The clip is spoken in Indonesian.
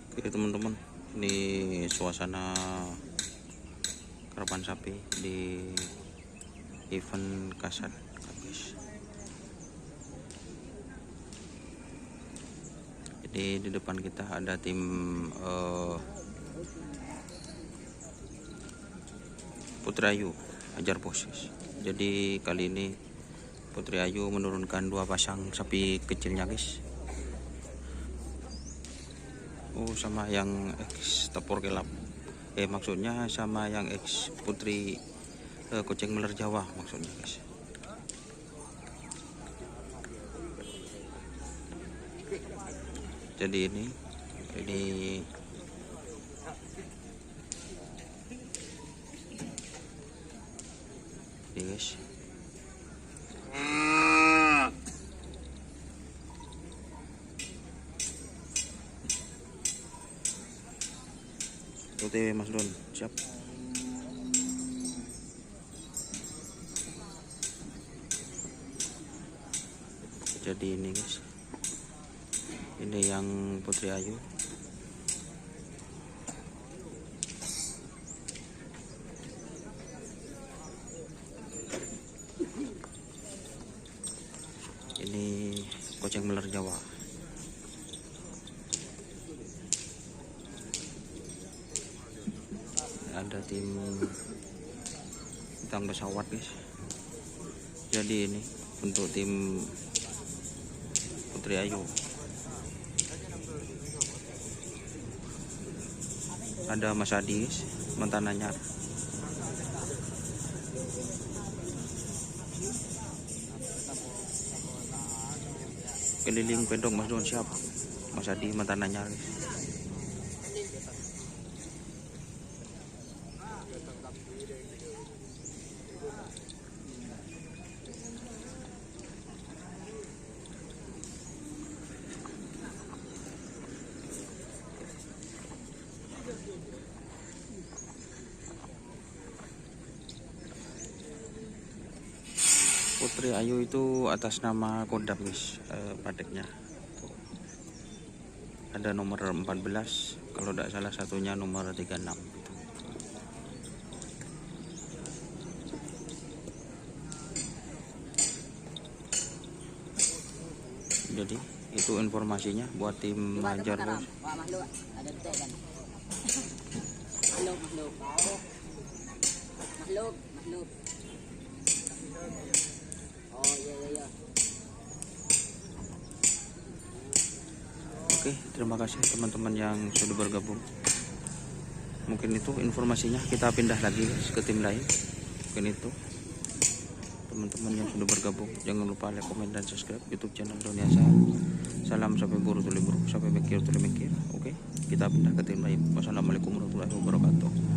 Oke teman-teman, ini suasana karapan sapi di event Kasat Kabis. Jadi di depan kita ada tim Putri Ayu ajar posisi. Jadi kali ini Putri Ayu menurunkan 2 pasang sapi kecilnya guys. Oh, sama yang ex Tepor Kelap. Maksudnya sama yang ex Putri Kucing Meler Jawa maksudnya guys. Jadi ini guys. OTW Mas Don, siap. Jadi ini guys, ini yang Putri Ayu. Ini Kucing Meler Jawa. Ada tim bintang pesawat guys. Jadi ini untuk tim Putri Ayu. Ada Mas Adi guys, mantan anyar. Keliling pedok Mas Don, siap. Mas Adi mantan anyar guys. Putri Ayu itu atas nama Kodam guys, padeknya. Ada nomor 14, kalau tidak salah satunya nomor 36. Jadi itu informasinya buat tim Ajar bos. Makhluk. Oh iya. Oke, terima kasih teman-teman yang sudah bergabung. Mungkin itu informasinya, kita pindah lagi ke tim lain. Mungkin itu teman-teman yang sudah bergabung, jangan lupa like, komen, dan subscribe YouTube channel Dunia Asal. Salam sampai buru tuli buru, sampai mikir tuli mikir. Oke, kita pindah ke tim lain. Wassalamualaikum warahmatullahi wabarakatuh.